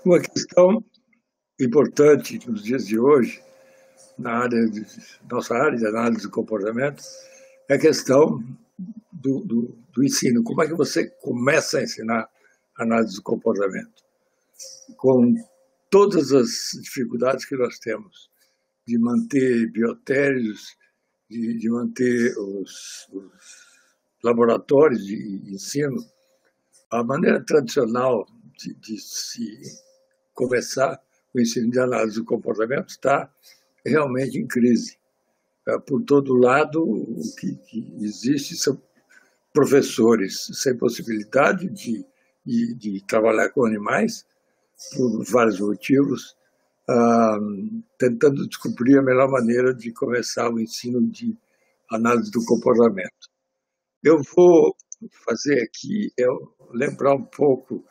Uma questão importante nos dias de hoje, nossa área de análise do comportamento, é a questão do ensino. Como é que você começa a ensinar análise do comportamento? Com todas as dificuldades que nós temos de manter biotérios, de manter os laboratórios de ensino, a maneira tradicional de se começar o ensino de análise do comportamento está realmente em crise. Por todo lado, o que existe são professores sem possibilidade de trabalhar com animais, por vários motivos, tentando descobrir a melhor maneira de começar o ensino de análise do comportamento. Eu vou fazer aqui, lembrar um pouco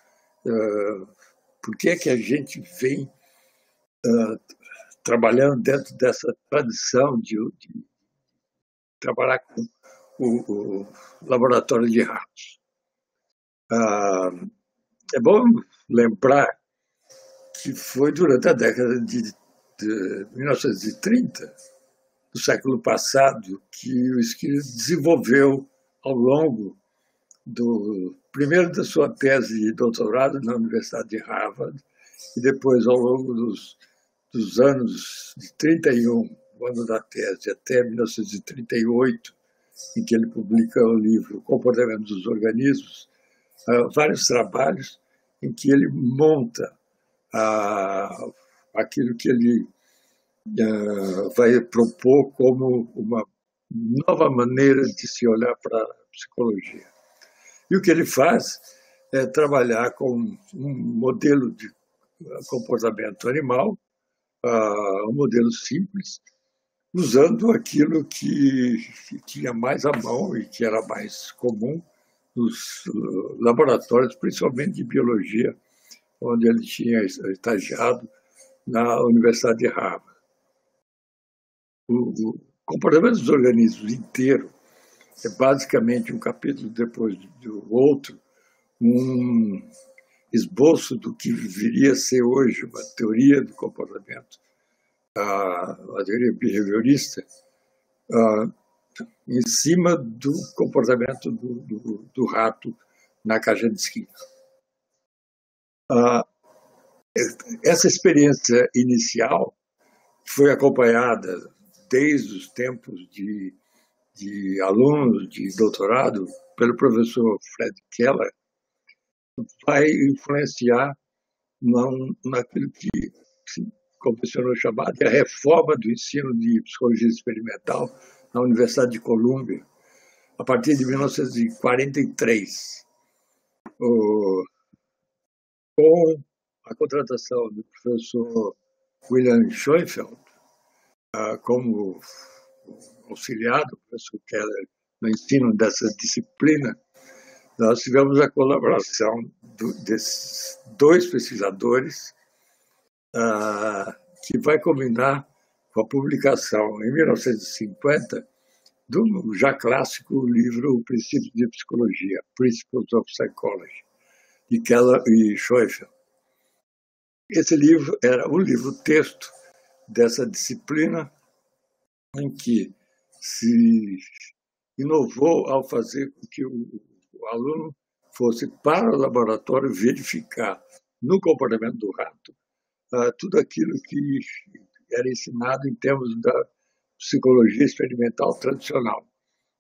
por que a gente vem trabalhando dentro dessa tradição de trabalhar com o laboratório de ratos. É bom lembrar que foi durante a década de 1930, do século passado, que o Skinner desenvolveu, ao longo primeiro da sua tese de doutorado na Universidade de Harvard, e depois ao longo dos anos de 31, o ano da tese, até 1938, em que ele publica o livro Comportamento dos Organismos, vários trabalhos em que ele monta aquilo que ele vai propor como uma nova maneira de se olhar para a psicologia. E o que ele faz é trabalhar com um modelo de comportamento animal, um modelo simples, usando aquilo que tinha mais à mão e que era mais comum nos laboratórios, principalmente de biologia, onde ele tinha estagiado na Universidade de Harvard. O comportamento dos organismos inteiro é basicamente um capítulo depois do outro, um esboço do que viria a ser hoje uma teoria do comportamento, a teoria behaviorista, em cima do comportamento do rato na caixa de esquina. Essa experiência inicial foi acompanhada desde os tempos de alunos de doutorado pelo professor Fred Keller, vai influenciar naquilo que se convencionou chamar de a reforma do ensino de psicologia experimental na Universidade de Colômbia, a partir de 1943, com a contratação do professor William Schoenfeld como auxiliar do professor Keller no ensino dessa disciplina. Nós tivemos a colaboração desses dois pesquisadores, que vai combinar com a publicação, em 1950, do já clássico livro O Princípio de Psicologia, Principles of Psychology, de Keller e Schoenfeld. Esse livro era um livro-texto dessa disciplina, em que se inovou ao fazer com que o aluno fosse para o laboratório verificar no comportamento do rato tudo aquilo que era ensinado em termos da psicologia experimental tradicional.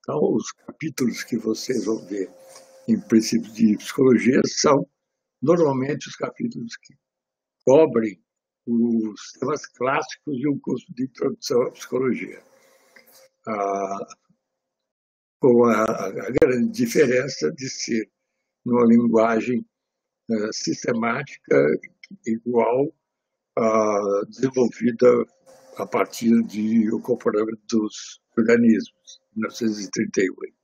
Então, os capítulos que vocês vão ver em princípios de psicologia são normalmente os capítulos que cobrem os temas clássicos de um curso de introdução à psicologia, com a grande diferença de ser numa linguagem sistemática igual desenvolvida a partir do comportamento dos organismos, 1938.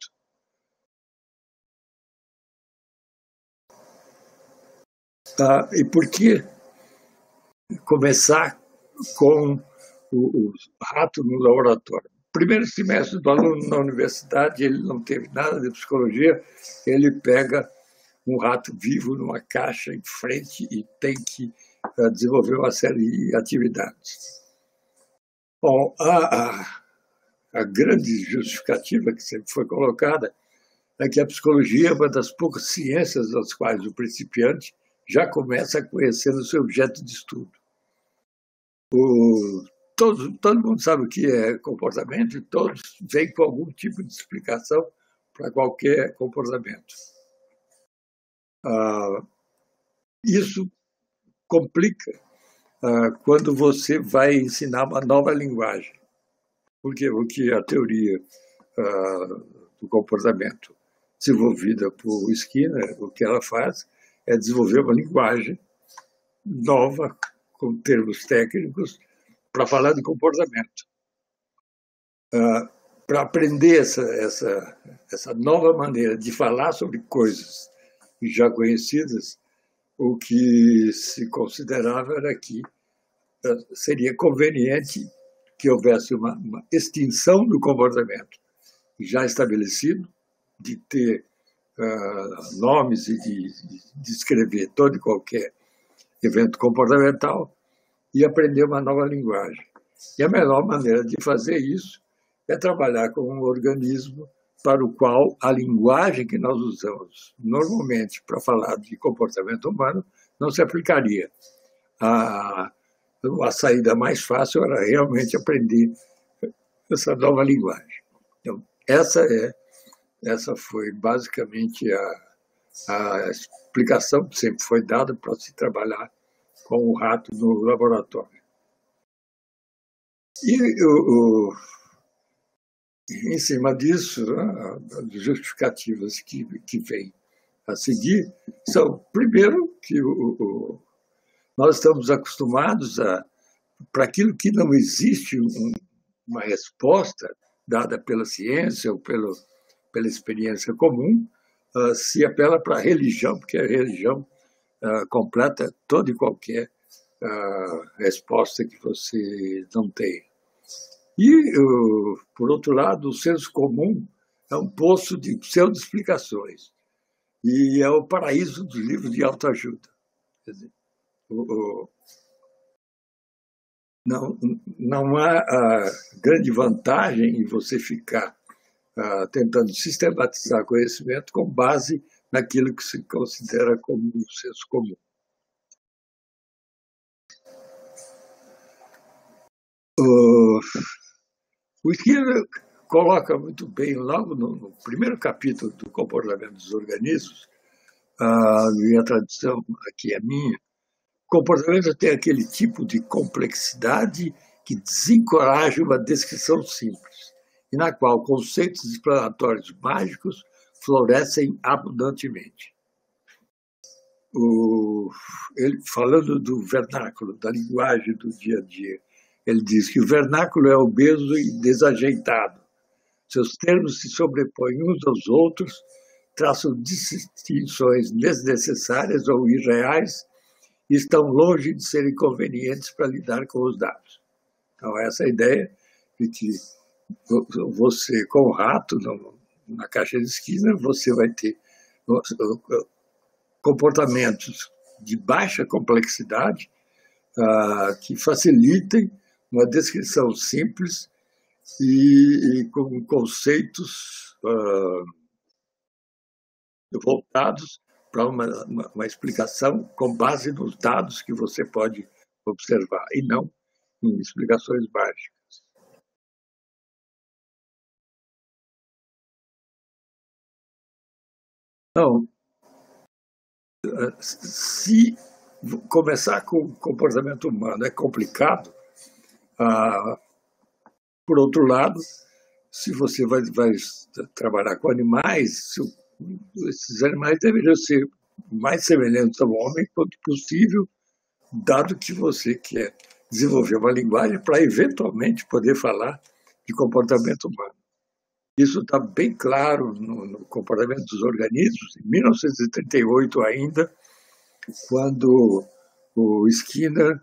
E por que começar com o rato no laboratório? Primeiro semestre do aluno na universidade, ele não teve nada de psicologia, ele pega um rato vivo numa caixa em frente e tem que desenvolveu uma série de atividades. Bom, a grande justificativa que sempre foi colocada é que a psicologia é uma das poucas ciências das quais o principiante já começa a conhecer o seu objeto de estudo. Todo mundo sabe o que é comportamento e todos vêm com algum tipo de explicação para qualquer comportamento. Isso complica quando você vai ensinar uma nova linguagem. Porque o que a teoria do comportamento desenvolvida por Skinner, o que ela faz é desenvolver uma linguagem nova, com termos técnicos, para falar de comportamento. Para aprender essa nova maneira de falar sobre coisas já conhecidas, o que se considerava era que seria conveniente que houvesse uma extinção do comportamento já estabelecido, de ter nomes e de descrever todo e qualquer evento comportamental e aprender uma nova linguagem. E a melhor maneira de fazer isso é trabalhar com um organismo para o qual a linguagem que nós usamos normalmente para falar de comportamento humano não se aplicaria. A saída mais fácil era realmente aprender essa nova linguagem. Então, essa foi basicamente a explicação que sempre foi dada para se trabalhar com o rato no laboratório. E em cima disso, as justificativas que vêm a seguir são, primeiro, que nós estamos acostumados para aquilo que não existe uma resposta dada pela ciência ou pela experiência comum, se apela para a religião, porque a religião completa toda e qualquer resposta que você não tem. E, por outro lado, o senso comum é um poço de pseudo-explicações e é o paraíso dos livros de autoajuda. Quer dizer, não há grande vantagem em você ficar tentando sistematizar conhecimento com base naquilo que se considera como um senso comum. O Skinner coloca muito bem, logo no primeiro capítulo do Comportamento dos Organismos, e a tradução aqui é minha, o comportamento tem aquele tipo de complexidade que desencoraja uma descrição simples, e na qual conceitos explanatórios mágicos florescem abundantemente. Ele, falando do vernáculo, da linguagem do dia a dia, ele diz que o vernáculo é obeso e desajeitado. Seus termos se sobrepõem uns aos outros, traçam distinções desnecessárias ou irreais e estão longe de serem convenientes para lidar com os dados. Então, essa ideia de que você, com o rato, na caixa de Skinner, você vai ter comportamentos de baixa complexidade que facilitem uma descrição simples e com conceitos voltados para uma explicação com base nos dados que você pode observar, e não em explicações mágicas. Então, se começar com o comportamento humano é complicado, por outro lado, se você vai trabalhar com animais, esses animais deveriam ser mais semelhantes ao homem quanto possível, dado que você quer desenvolver uma linguagem para eventualmente poder falar de comportamento humano. Isso está bem claro no Comportamento dos Organismos, em 1938 ainda, quando o Skinner,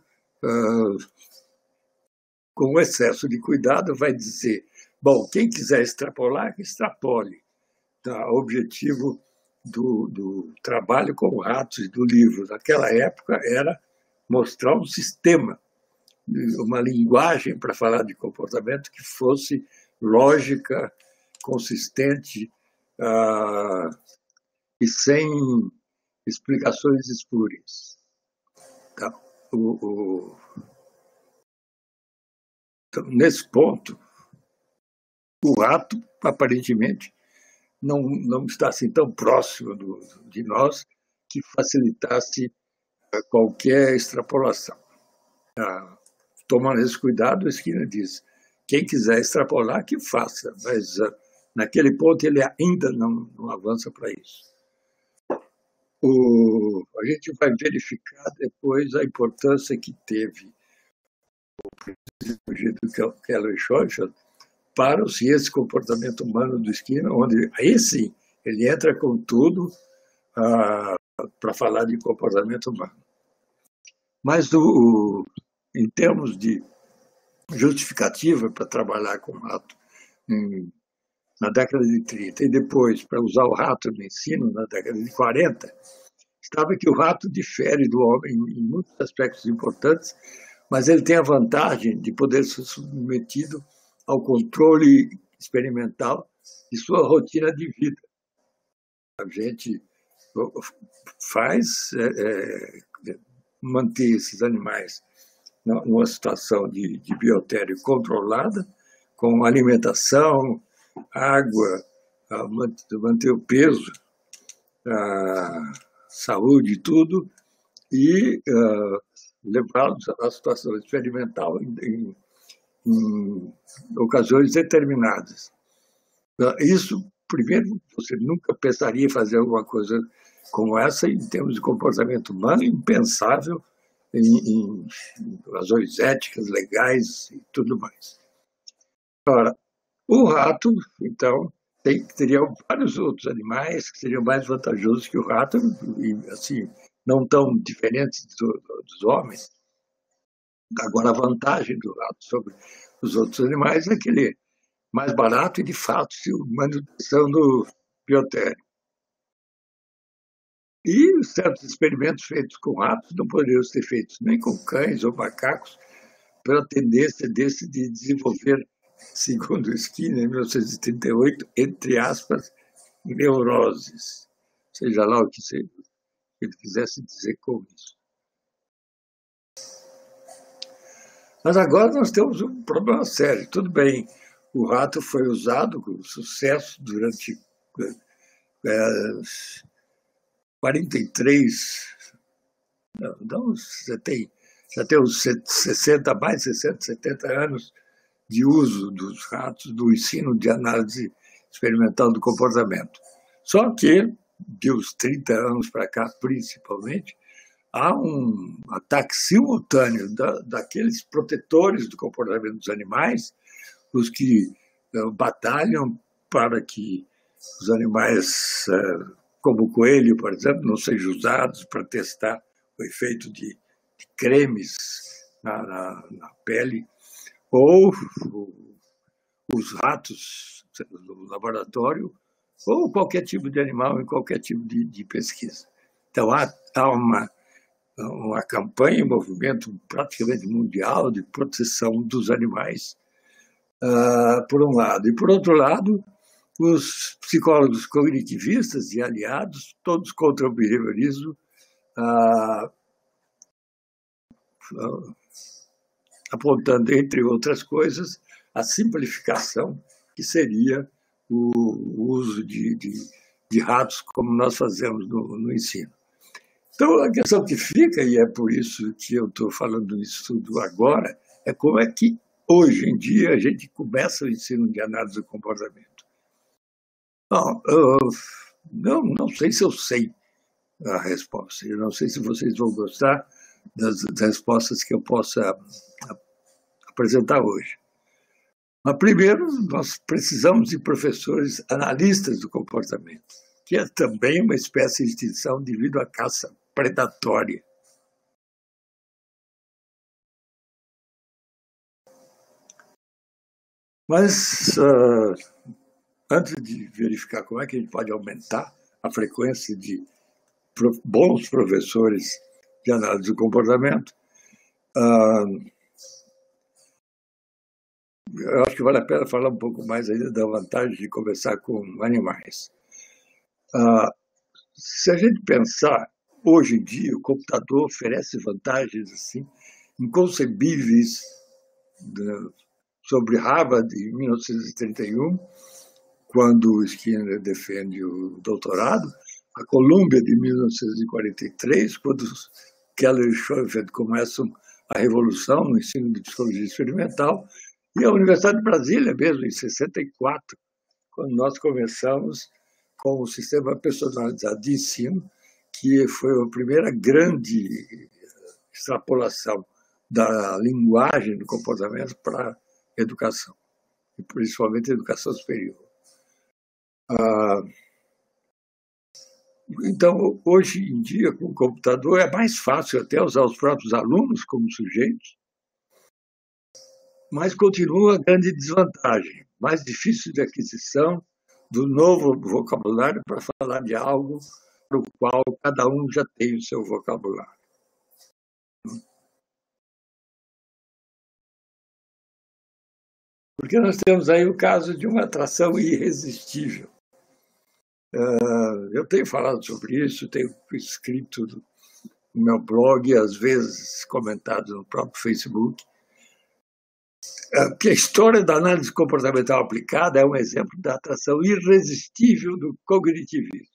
com excesso de cuidado, vai dizer: bom, quem quiser extrapolar, que extrapole. O objetivo do trabalho com ratos e do livro naquela época era mostrar um sistema, uma linguagem para falar de comportamento que fosse lógica, consistente e sem explicações espúrias. Tá? Então, nesse ponto, o rato, aparentemente, não está assim tão próximo de nós que facilitasse qualquer extrapolação. Tomando esse cuidado, a Skinner diz: quem quiser extrapolar, que faça, mas naquele ponto ele ainda não avança para isso. A gente vai verificar depois a importância que teve o do Keller Scheuchert para o ciência e comportamento humano do Skinner, onde aí sim ele entra com tudo para falar de comportamento humano. Mas em termos de justificativa para trabalhar com o rato na década de 30 e depois para usar o rato no ensino na década de 40, estava que o rato difere do homem em muitos aspectos importantes, mas ele tem a vantagem de poder ser submetido ao controle experimental de sua rotina de vida. A gente faz manter esses animais numa situação de biotério controlada, com alimentação, água, manter o peso, saúde e tudo, e levá-los à situação experimental em ocasiões determinadas. Isso, primeiro, você nunca pensaria em fazer alguma coisa como essa em termos de comportamento humano, impensável em razões éticas, legais e tudo mais. Ora, o rato, então, teria vários outros animais que seriam mais vantajosos que o rato, e assim, não tão diferentes dos homens. Agora, a vantagem do rato sobre os outros animais é que ele é mais barato e, de fato, manutenção do biotério. E certos experimentos feitos com ratos não poderiam ser feitos nem com cães ou macacos, pela tendência desse de desenvolver, segundo Skinner, em 1938, entre aspas, neuroses. Seja lá o que ele quisesse dizer com isso. Mas agora nós temos um problema sério. Tudo bem, o rato foi usado com sucesso durante 43, não, já tem uns 60, mais de 60, 70 anos de uso dos ratos, do ensino de análise experimental do comportamento. Só que, de uns 30 anos para cá, principalmente, há um ataque simultâneo daqueles protetores do comportamento dos animais, os que batalham para que os animais, como o coelho, por exemplo, não sejam usados para testar o efeito de cremes na pele, ou os ratos no laboratório, ou qualquer tipo de animal em qualquer tipo de pesquisa. Então, há uma campanha, um movimento praticamente mundial de proteção dos animais, por um lado. E, por outro lado, os psicólogos cognitivistas e aliados, todos contra o behaviorismo, apontando, entre outras coisas, a simplificação que seria o uso de ratos como nós fazemos no ensino. Então, a questão que fica, e é por isso que eu estou falando isso tudo agora, é como é que, hoje em dia, a gente começa o ensino de análise do comportamento. Bom, não sei se eu sei a resposta. Eu não sei se vocês vão gostar das respostas que eu possa apresentar hoje. Mas, primeiro, nós precisamos de professores analistas do comportamento, que é também uma espécie de extinção devido à caça predatória. Mas, antes de verificar como é que a gente pode aumentar a frequência de bons professores de análise do comportamento. Eu acho que vale a pena falar um pouco mais ainda da vantagem de conversar com animais. Se a gente pensar, hoje em dia, o computador oferece vantagens assim, inconcebíveis sobre Harvard em 1931, quando o Skinner defende o doutorado, a Colômbia de 1943, quando Keller e Schoenfeld começam a revolução no ensino de psicologia experimental, e a Universidade de Brasília mesmo, em 64, quando nós começamos com o sistema personalizado de ensino, que foi a primeira grande extrapolação da linguagem do comportamento para a educação, e principalmente a educação superior. Então, hoje em dia, com o computador, é mais fácil até usar os próprios alunos como sujeitos, mas continua a grande desvantagem, mais difícil de aquisição do novo vocabulário para falar de algo para o qual cada um já tem o seu vocabulário. Porque nós temos aí o caso de uma atração irresistível. Eu tenho falado sobre isso, tenho escrito no meu blog, às vezes comentado no próprio Facebook, que a história da análise comportamental aplicada é um exemplo da atração irresistível do cognitivismo.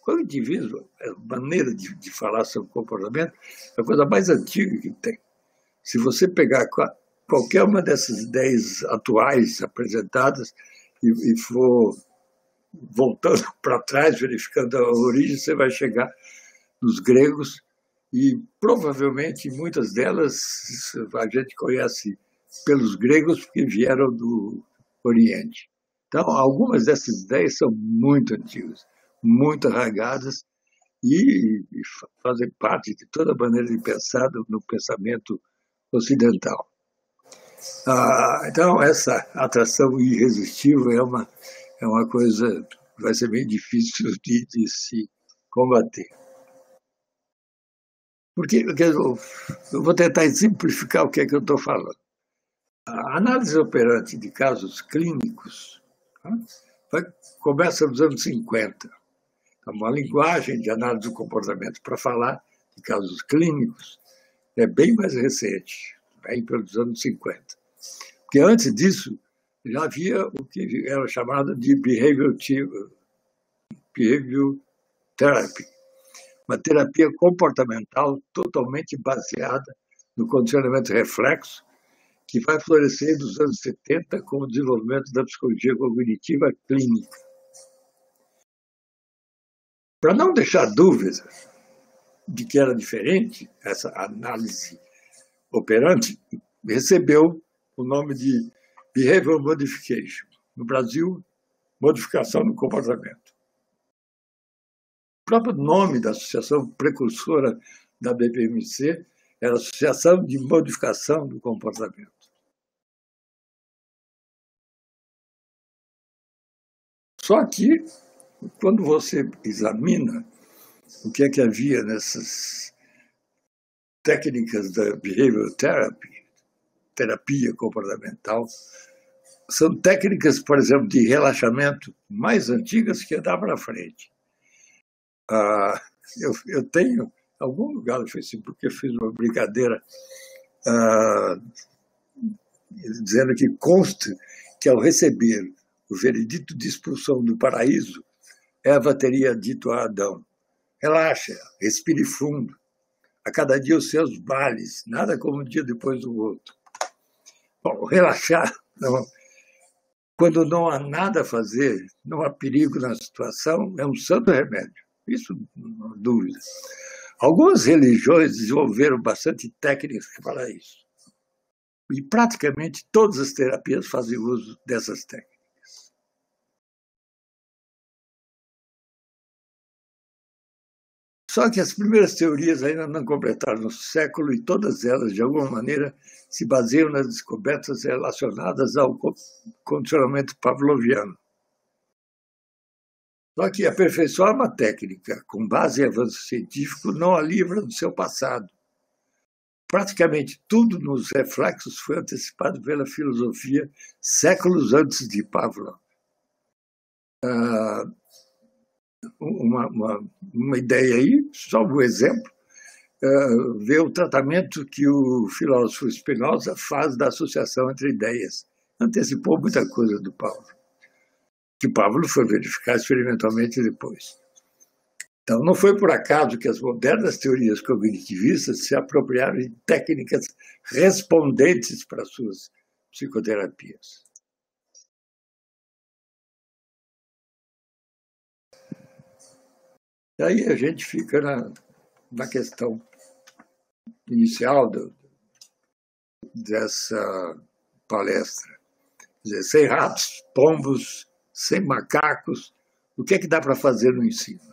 Cognitivismo, a maneira de falar sobre comportamento, é a coisa mais antiga que tem. Se você pegar qualquer uma dessas ideias atuais apresentadas e for voltando para trás, verificando a origem, você vai chegar nos gregos e provavelmente muitas delas a gente conhece pelos gregos porque vieram do Oriente. Então, algumas dessas ideias são muito antigas, muito arraigadas e fazem parte de toda a maneira de pensar no pensamento ocidental. Então, essa atração irresistível é uma coisa que vai ser bem difícil de se combater. Porque eu vou tentar simplificar o que é que eu estou falando. A análise operante de casos clínicos começa nos anos 50. Então, uma linguagem de análise do comportamento para falar de casos clínicos é bem mais recente, bem pelos anos 50. Porque antes disso, já havia o que era chamado de behavior therapy, uma terapia comportamental totalmente baseada no condicionamento reflexo, que vai florescer nos anos 70 com o desenvolvimento da psicologia cognitiva clínica. Para não deixar dúvida de que era diferente, essa análise operante recebeu o nome de Behavior Modification. No Brasil, modificação do comportamento. O próprio nome da associação precursora da BPMC era Associação de Modificação do Comportamento. Só que, quando você examina o que é que havia nessas técnicas da Behavior Therapy, terapia comportamental, são técnicas, por exemplo, de relaxamento mais antigas que andar para frente. Eu tenho algum lugar no Facebook que eu fiz uma brincadeira dizendo que conste que ao receber o veredito de expulsão do paraíso, Eva teria dito a Adão: relaxa, respire fundo, a cada dia os seus males, nada como um dia depois do outro. Bom, relaxar, não, quando não há nada a fazer, não há perigo na situação, é um santo remédio. Isso não há dúvida. Algumas religiões desenvolveram bastante técnicas para isso. E praticamente todas as terapias fazem uso dessas técnicas. Só que as primeiras teorias ainda não completaram o século e todas elas, de alguma maneira, se baseiam nas descobertas relacionadas ao condicionamento pavloviano. Só que aperfeiçoar uma técnica com base em avanço científico não a livra do seu passado. Praticamente tudo nos reflexos foi antecipado pela filosofia séculos antes de Pavlov. Uma ideia aí, só um exemplo, ver o tratamento que o filósofo Spinoza faz da associação entre ideias. Antecipou muita coisa do Pavlov, que Pavlov foi verificar experimentalmente depois. Então, não foi por acaso que as modernas teorias cognitivistas se apropriaram de técnicas respondentes para suas psicoterapias. E aí a gente fica na questão inicial dessa palestra. Quer dizer, sem ratos, pombos, sem macacos, o que é que dá para fazer no ensino?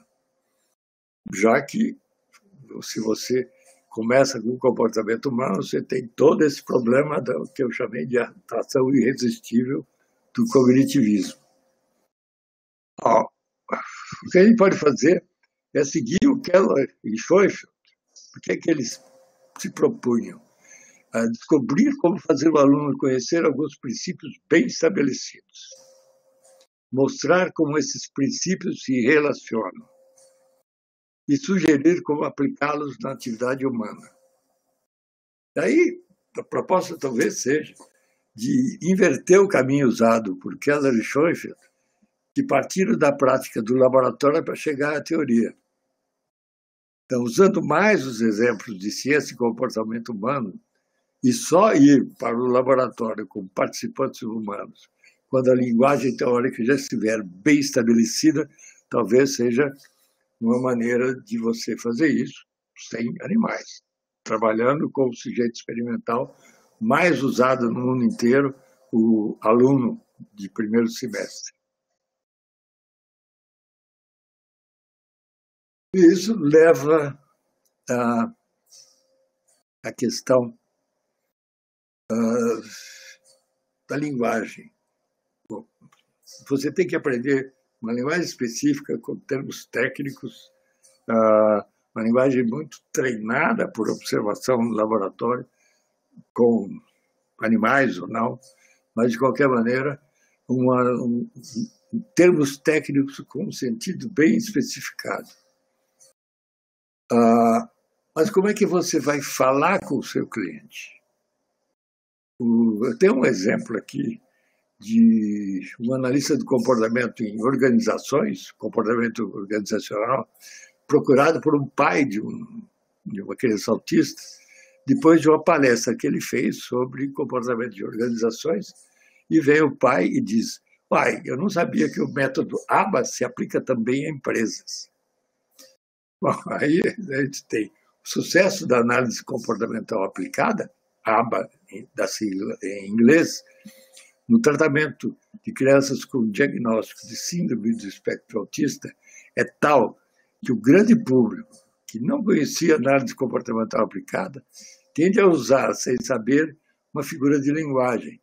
Já que, se você começa com o comportamento humano, você tem todo esse problema do que eu chamei de atração irresistível do cognitivismo. O que a gente pode fazer é seguir o Keller e Scheuchert. O que é que eles se propunham? A descobrir como fazer o aluno conhecer alguns princípios bem estabelecidos. Mostrar como esses princípios se relacionam. E sugerir como aplicá-los na atividade humana. Daí, a proposta talvez seja de inverter o caminho usado por Keller e Scheuchert, que partiram da prática do laboratório para chegar à teoria. Então, usando mais os exemplos de ciência e comportamento humano, e só ir para o laboratório com participantes humanos, quando a linguagem teórica já estiver bem estabelecida, talvez seja uma maneira de você fazer isso sem animais, trabalhando com o sujeito experimental mais usado no mundo inteiro, o aluno de primeiro semestre. E isso leva à questão da linguagem. Bom, você tem que aprender uma linguagem específica com termos técnicos, uma linguagem muito treinada por observação no laboratório, com animais ou não, mas, de qualquer maneira, termos técnicos com um sentido bem especificado. Mas como é que você vai falar com o seu cliente? Eu tenho um exemplo aqui de um analista do comportamento em organizações, comportamento organizacional, procurado por um pai de uma criança autista, depois de uma palestra que ele fez sobre comportamento de organizações, e vem o pai e diz: pai, eu não sabia que o método ABA se aplica também a empresas. Bom, aí a gente tem o sucesso da análise comportamental aplicada, ABA em inglês, no tratamento de crianças com diagnóstico de síndrome do espectro autista é tal que o grande público, que não conhecia análise comportamental aplicada, tende a usar, sem saber, uma figura de linguagem.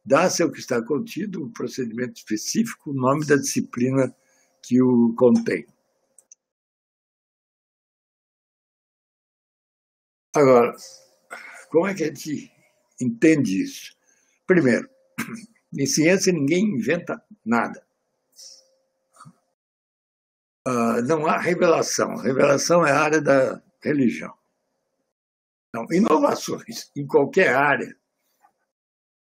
Dá-se ao que está contido um procedimento específico, o nome da disciplina que o contém. Agora, como é que a gente entende isso? Primeiro, em ciência ninguém inventa nada. Não há revelação. Revelação é a área da religião. Então, inovações em qualquer área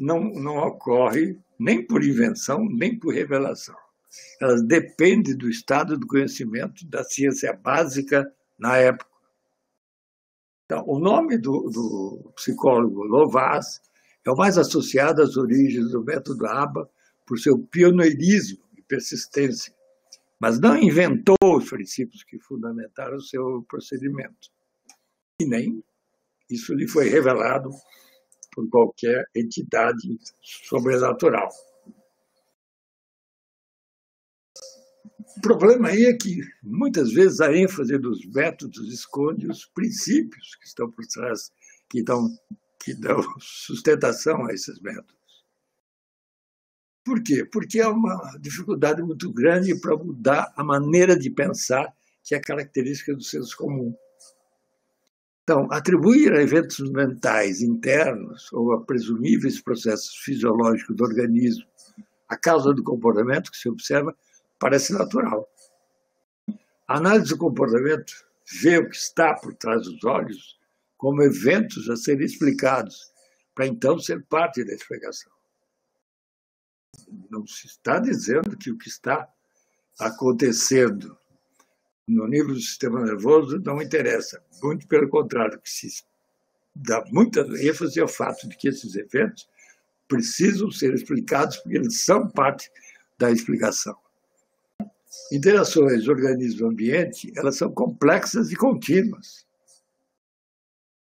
não ocorre nem por invenção, nem por revelação. Elas dependem do estado do conhecimento da ciência básica na época. Então, o nome do psicólogo Lovaas é o mais associado às origens do método ABA por seu pioneirismo e persistência, mas não inventou os princípios que fundamentaram o seu procedimento. E nem isso lhe foi revelado por qualquer entidade sobrenatural. O problema aí é que, muitas vezes, a ênfase dos métodos esconde os princípios que estão por trás, que dão sustentação a esses métodos. Por quê? Porque é uma dificuldade muito grande para mudar a maneira de pensar, que é característica do senso comum. Então, atribuir a eventos mentais internos ou a presumíveis processos fisiológicos do organismo a causa do comportamento que se observa parece natural. A análise do comportamento vê o que está por trás dos olhos como eventos a serem explicados, para então ser parte da explicação. Não se está dizendo que o que está acontecendo no nível do sistema nervoso não interessa. Muito pelo contrário, que se dá muita ênfase ao fato de que esses eventos precisam ser explicados porque eles são parte da explicação. Interações organismo-ambiente, elas são complexas e contínuas.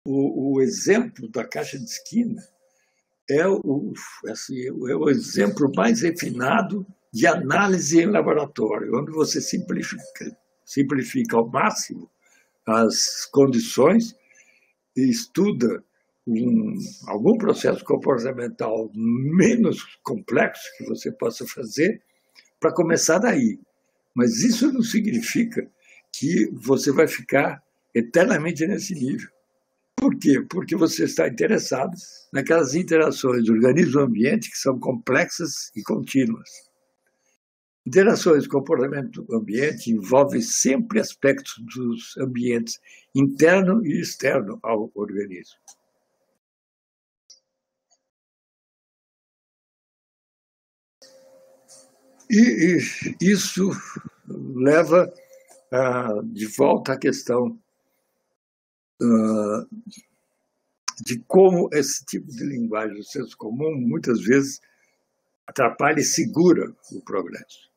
O exemplo da caixa de esquina é o exemplo mais refinado de análise em laboratório, onde você simplifica ao máximo as condições e estuda algum processo comportamental menos complexo que você possa fazer para começar daí. Mas isso não significa que você vai ficar eternamente nesse nível. Por quê? Porque você está interessado naquelas interações organismo-ambiente que são complexas e contínuas. Interações comportamento-ambiente envolvem sempre aspectos dos ambientes interno e externo ao organismo. E isso leva de volta à questão de como esse tipo de linguagem do senso comum muitas vezes atrapalha e segura o progresso.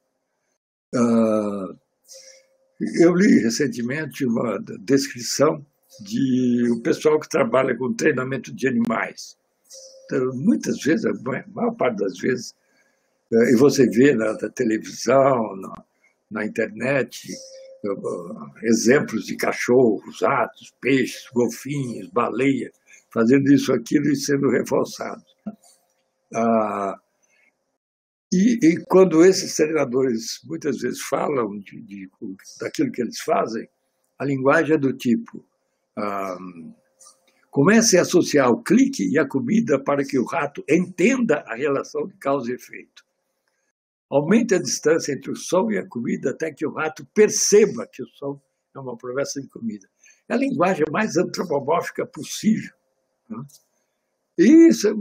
Eu li recentemente uma descrição de o pessoal que trabalha com treinamento de animais. Então, muitas vezes, a maior parte das vezes, e você vê na televisão, na internet, exemplos de cachorros, ratos, peixes, golfinhos, baleias, fazendo isso, aquilo e sendo reforçados. E quando esses treinadores muitas vezes falam daquilo que eles fazem, a linguagem é do tipo: comece a associar o clique e a comida para que o rato entenda a relação de causa e efeito. Aumente a distância entre o som e a comida até que o rato perceba que o som é uma promessa de comida. É a linguagem mais antropomórfica possível. Né? E isso é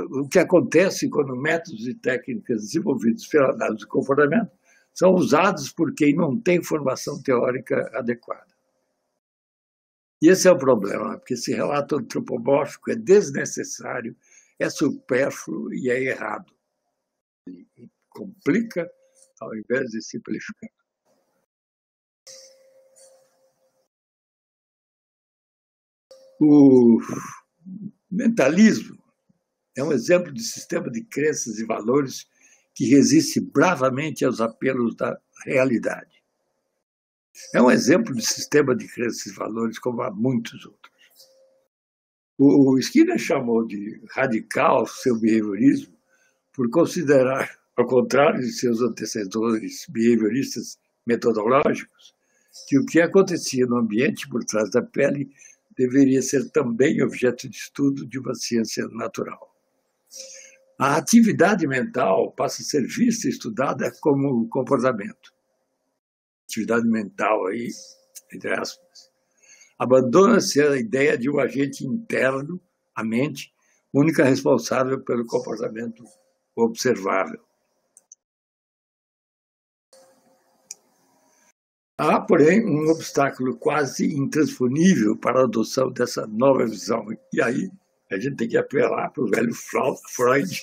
o que acontece quando métodos e técnicas desenvolvidos pela análise do comportamento são usados por quem não tem formação teórica adequada. E esse é o problema, porque esse relato antropomórfico é desnecessário, é supérfluo e é errado. E complica ao invés de simplificar. O mentalismo é um exemplo de sistema de crenças e valores que resiste bravamente aos apelos da realidade. É um exemplo de sistema de crenças e valores como há muitos outros. O Skinner chamou de radical seu behaviorismo por considerar, ao contrário de seus antecessores behavioristas metodológicos, que o que acontecia no ambiente por trás da pele deveria ser também objeto de estudo de uma ciência natural. A atividade mental passa a ser vista e estudada como comportamento. Atividade mental aí, entre aspas. Abandona-se a ideia de um agente interno, a mente, única responsável pelo comportamento observável. Há, porém, um obstáculo quase intransponível para a adoção dessa nova visão. E aí a gente tem que apelar para o velho Freud.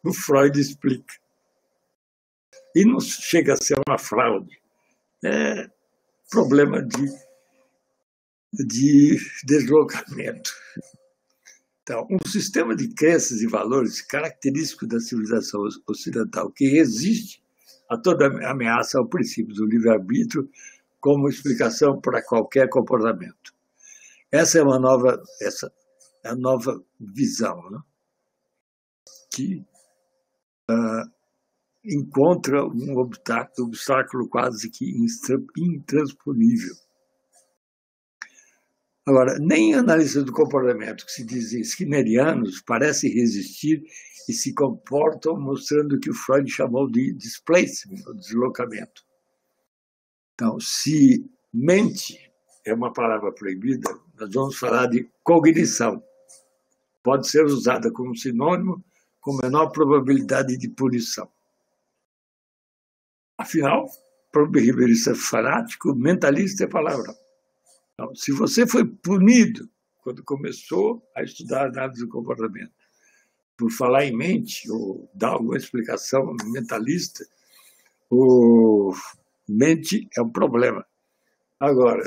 O Freud explica. E não chega a ser uma fraude. É problema de deslocamento. Então, um sistema de crenças e valores característico da civilização ocidental que resiste a toda ameaça ao princípio do livre-arbítrio como explicação para qualquer comportamento. Essa é a nova visão, né? Que encontra um obstáculo quase que intransponível. Agora, nem analistas do comportamento que se dizem skinnerianos parecem resistir e se comportam mostrando o que o Freud chamou de displacement, o deslocamento. Então, se mente é uma palavra proibida, nós vamos falar de cognição. Pode ser usada como sinônimo com menor probabilidade de punição. Afinal, para o behaviorista fanático, mentalista é palavra. Então, se você foi punido quando começou a estudar análise do comportamento por falar em mente ou dar alguma explicação mentalista, o mente é um problema. Agora,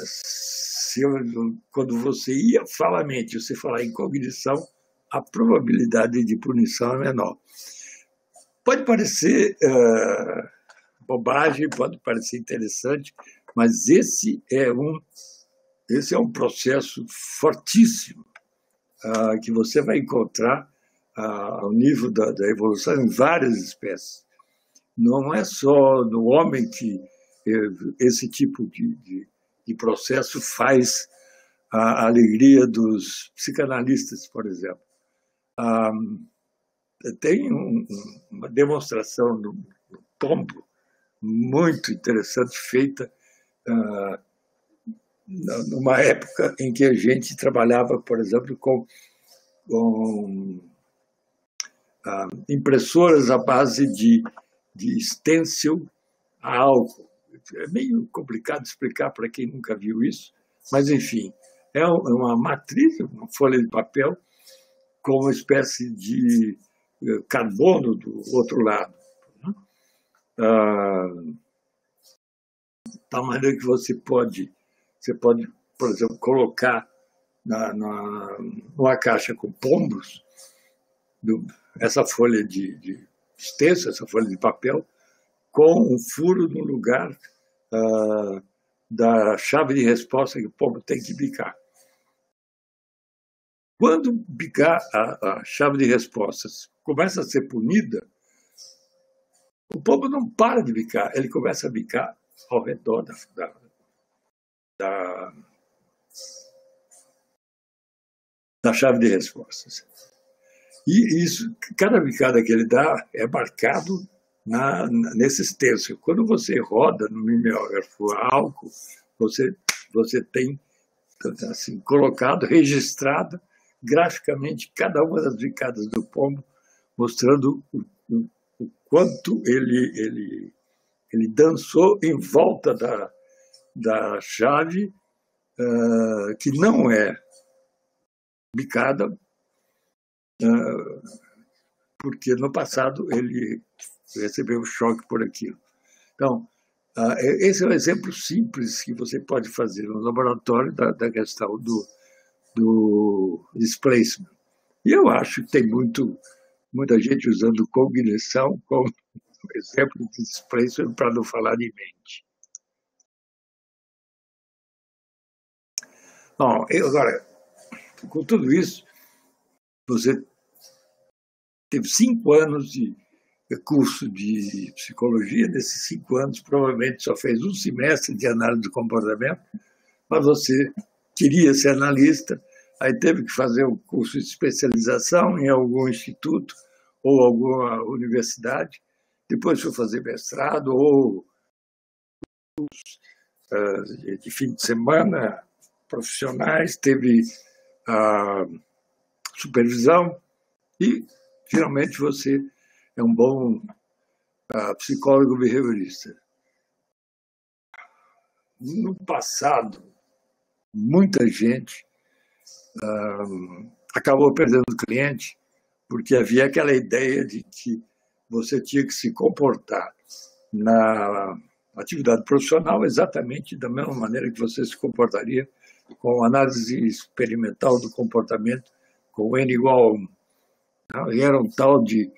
quando você ia falar mente, você falar em cognição, a probabilidade de punição é menor. Pode parecer bobagem, pode parecer interessante, mas esse é um processo fortíssimo que você vai encontrar ao nível da evolução em várias espécies. Não é só no homem que esse tipo de processo faz a alegria dos psicanalistas, por exemplo. Tem uma demonstração no tombo muito interessante, feita numa época em que a gente trabalhava, por exemplo, com impressoras à base de stencil a álcool. É meio complicado explicar para quem nunca viu isso, mas, enfim, é uma matriz, uma folha de papel, com uma espécie de carbono do outro lado. Da maneira que você pode, por exemplo, colocar numa caixa com pombos, essa folha de stencil, essa folha de papel, com um furo no lugar da chave de resposta que o pombo tem que bicar. Quando bicar a chave de respostas começa a ser punida, o pombo não para de bicar, ele começa a bicar ao redor da chave de respostas. E isso, cada bicada que ele dá é marcado nesse stencil. Quando você roda no mimeógrafo a álcool, você tem assim, colocado, registrado graficamente cada uma das bicadas do pombo, mostrando o quanto ele dançou em volta da chave, que não é bicada, porque no passado ele recebeu choque por aquilo. Então, esse é um exemplo simples que você pode fazer no laboratório da questão do displacement. E eu acho que tem muita gente usando cognição como exemplo de displacement, para não falar de mente. Bom, agora, com tudo isso, você teve 5 anos de curso de psicologia. Nesses 5 anos, provavelmente só fez um semestre de análise do comportamento, mas você queria ser analista, aí teve que fazer um curso de especialização em algum instituto ou alguma universidade, depois foi fazer mestrado ou de fim de semana profissionais, teve supervisão e, finalmente, você é um bom psicólogo behaviorista. No passado, muita gente acabou perdendo cliente porque havia aquela ideia de que você tinha que se comportar na atividade profissional exatamente da mesma maneira que você se comportaria com análise experimental do comportamento com N igual a 1. E era um tal de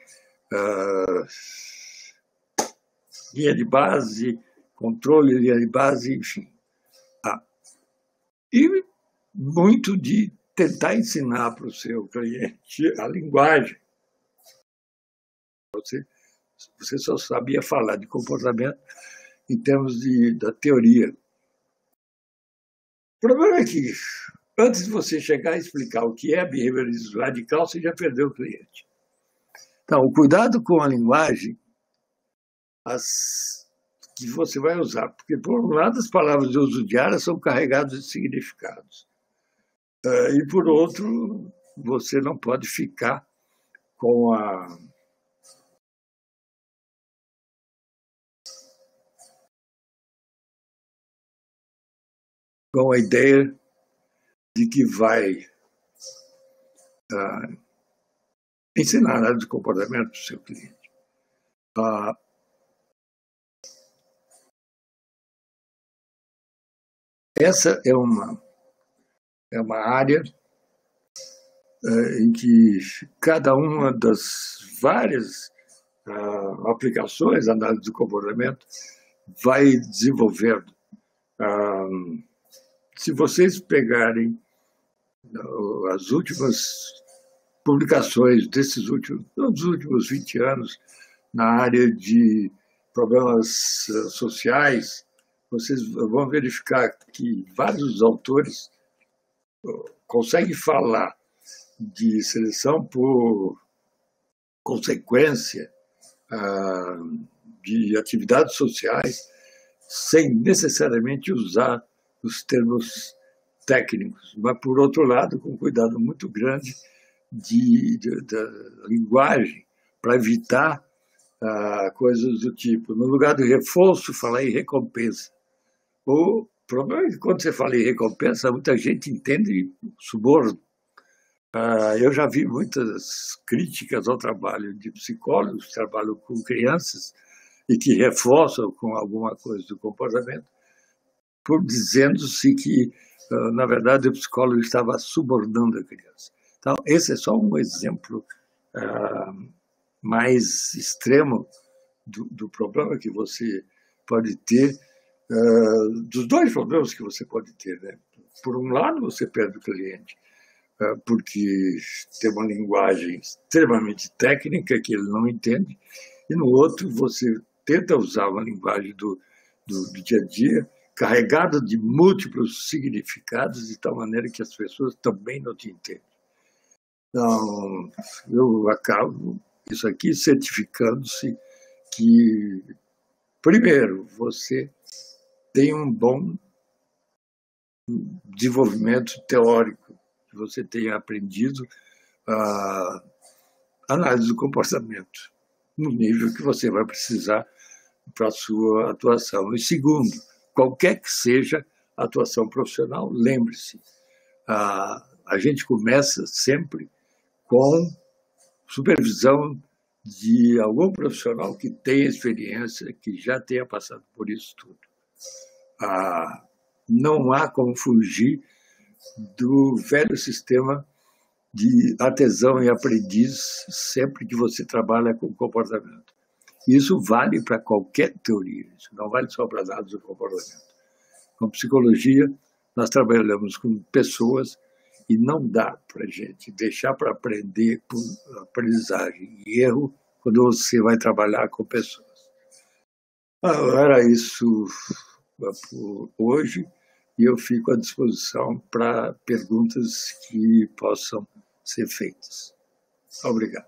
linha de base, controle de linha de base, enfim. E muito de tentar ensinar para o seu cliente a linguagem. Você Você só sabia falar de comportamento em termos da teoria. O problema é que, antes de você chegar a explicar o que é behaviorismo radical, você já perdeu o cliente. Então, o cuidado com a linguagem que você vai usar, porque, por um lado, as palavras de uso diário são carregadas de significados, e, por outro, você não pode ficar com a ideia de que vai ensinar nada de comportamento para o seu cliente. Essa é uma área em que cada uma das várias aplicações da análise do comportamento vai desenvolvendo. Se vocês pegarem as últimas publicações dos últimos 20 anos na área de problemas sociais, vocês vão verificar que vários autores conseguem falar de seleção por consequência de atividades sociais sem necessariamente usar os termos técnicos, mas, por outro lado, com cuidado muito grande da linguagem, para evitar coisas do tipo, no lugar de reforço, falar em recompensa. O problema é que, quando você fala em recompensa, muita gente entende suborno. Eu já vi muitas críticas ao trabalho de psicólogos que trabalham com crianças e que reforçam com alguma coisa do comportamento, por dizendo-se que, na verdade, o psicólogo estava subornando a criança. Então, esse é só um exemplo mais extremo do problema que você pode ter, dos dois problemas que você pode ter, né? Por um lado, você perde o cliente, porque tem uma linguagem extremamente técnica que ele não entende, e no outro, você tenta usar uma linguagem do dia a dia, carregada de múltiplos significados, de tal maneira que as pessoas também não te entendem. Então, eu acabo isso aqui certificando-se que, primeiro, você tem um bom desenvolvimento teórico, que você tenha aprendido a análise do comportamento, no nível que você vai precisar para a sua atuação. E segundo, qualquer que seja a atuação profissional, lembre-se, a gente começa sempre com supervisão de algum profissional que tenha experiência, que já tenha passado por isso tudo. Não há como fugir do velho sistema de artesão e aprendiz sempre que você trabalha com comportamento. Isso vale para qualquer teoria, isso não vale só para dados do comportamento. Com psicologia, nós trabalhamos com pessoas e não dá para a gente deixar para aprender por aprendizagem e erro quando você vai trabalhar com pessoas. Era isso por hoje, e eu fico à disposição para perguntas que possam ser feitas. Obrigado.